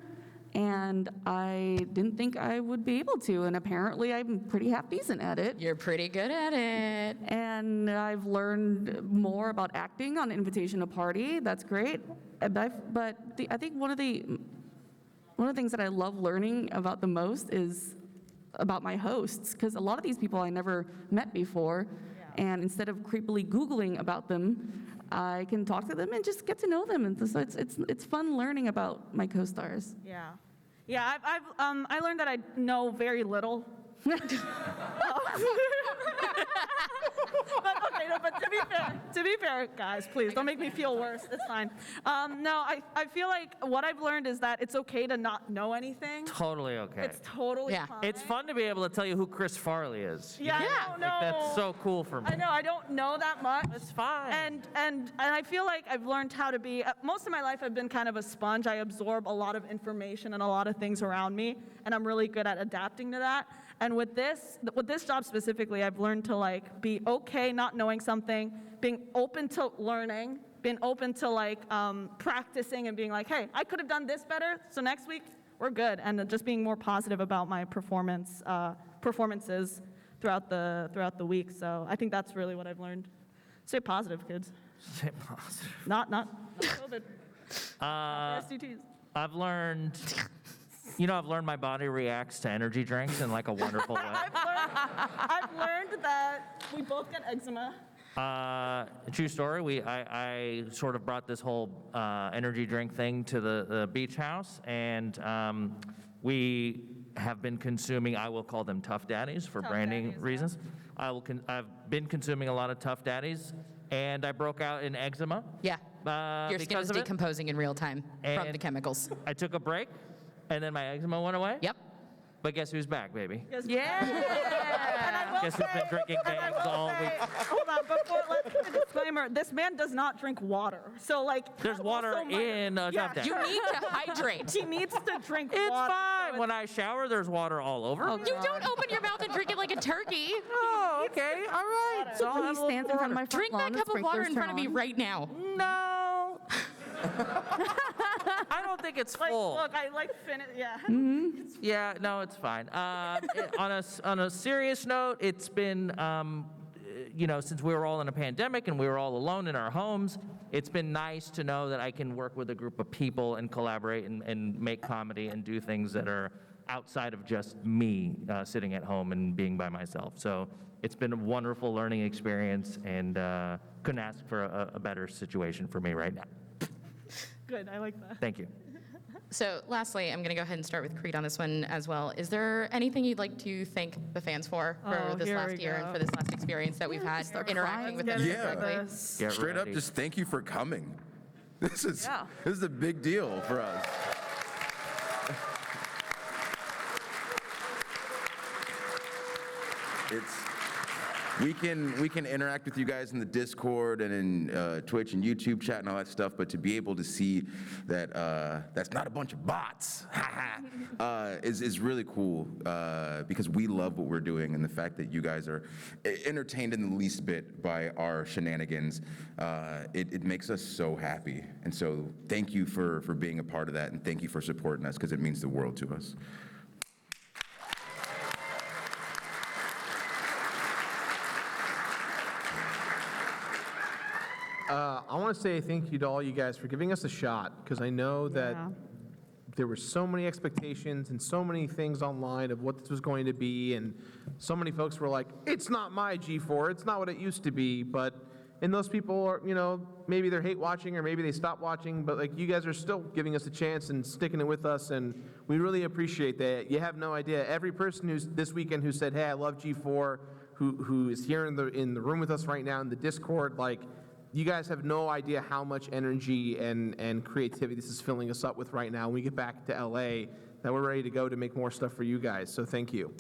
and I didn't think I would be able to, and apparently I'm pretty half decent at it. You're pretty good at it. And I've learned more about acting on Invitation to Party. That's great. I think one of the one of the things that I love learning about the most is about my hosts, because a lot of these people I never met before, and instead of creepily Googling about them, I can talk to them and just get to know them, and so it's fun learning about my co-stars. Yeah. Yeah, I learned that I know very little. But to be fair, guys, please don't make me feel worse. It's fine. No, I feel like what I've learned is that it's okay to not know anything. Totally okay. It's totally fine. It's fun to be able to tell you who Chris Farley is. Yeah, I don't know. Like, that's so cool for me. I know, I don't know that much. It's fine. And I feel like I've learned how to be, most of my life I've been kind of a sponge. I absorb a lot of information and a lot of things around me, and I'm really good at adapting to that. And with this job specifically, I've learned to like be okay not knowing something, being open to learning, being open to like practicing and being like, hey, I could have done this better, so next week we're good. And just being more positive about my performances throughout the week. So I think that's really what I've learned. Stay positive, kids. Stay positive. Not COVID. STTs. I've learned my body reacts to energy drinks in like a wonderful way. I've learned that we both get eczema. True story. I sort of brought this whole energy drink thing to the beach house, and we have been consuming. I will call them Tough Daddies for branding reasons. I've been consuming a lot of Tough Daddies, and I broke out in eczema. Yeah. Your skin was decomposing in real time from the chemicals. I took a break, and then my eczema went away. Yep. But guess who's back, baby? Yeah. Guess who's been drinking Bangs all week? Hold on, let's put a disclaimer. This man does not drink water. So like, there's water in Tough Daddy. You need to hydrate. He needs to drink it's water. Fine. When I shower, there's water all over. You don't open your mouth and drink it like a turkey. Oh, okay. All right. So please stand in front of my front Drink lawn that cup of water in front of me right now. No. I don't think it's full. Look, I like finish. Yeah. Mm-hmm. Yeah, no, it's fine. On a serious note, it's been, since we were all in a pandemic and we were all alone in our homes, it's been nice to know that I can work with a group of people and collaborate and make comedy and do things that are outside of just me sitting at home and being by myself. So it's been a wonderful learning experience, and couldn't ask for a better situation for me right now. Good, I like that. Thank you. So lastly, I'm going to go ahead and start with Creed on this one as well. Is there anything you'd like to thank the fans for this last year and for this last experience that we've had interacting with them directly? Straight up, just thank you for coming. This is a big deal for us. We can interact with you guys in the Discord and in Twitch and YouTube chat and all that stuff, but to be able to see that that's not a bunch of bots is really cool because we love what we're doing, and the fact that you guys are entertained in the least bit by our shenanigans, it makes us so happy. And so thank you for being a part of that, and thank you for supporting us, because it means the world to us. I want to say thank you to all you guys for giving us a shot, because I know that there were so many expectations and so many things online of what this was going to be, and so many folks were like, it's not my G4, it's not what it used to be, and those people are, maybe they're hate watching or maybe they stopped watching, but like, you guys are still giving us a chance and sticking it with us, and we really appreciate that. You have no idea. Every person who's this weekend who said, hey, I love G4, who is here in the room with us right now in the Discord, like, you guys have no idea how much energy and creativity this is filling us up with right now. When we get back to LA, that we're ready to go to make more stuff for you guys. So thank you.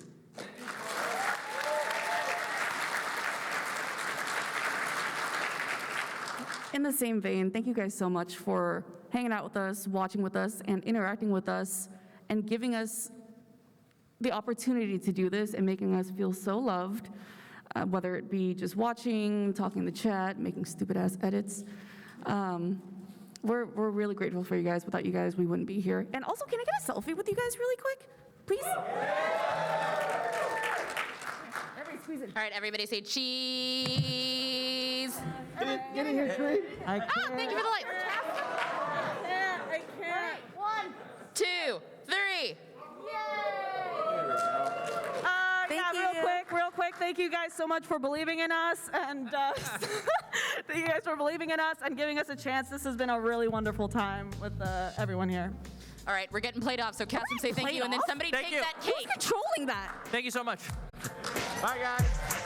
In the same vein, thank you guys so much for hanging out with us, watching with us, and interacting with us, and giving us the opportunity to do this and making us feel so loved. Whether it be just watching, talking in the chat, making stupid-ass edits. We're really grateful for you guys. Without you guys, we wouldn't be here. And also, can I get a selfie with you guys really quick? Please? All right, everybody say cheese. Get in here, Creed. Thank you for the light. I can't. 1, 2, 3. thank you guys so much for believing in us, and thank you guys for believing in us and giving us a chance. This has been a really wonderful time with everyone here. All right, we're getting played off, so Cassim, say thank you, and then somebody take that cake. Who's controlling that? Thank you so much. Bye, guys.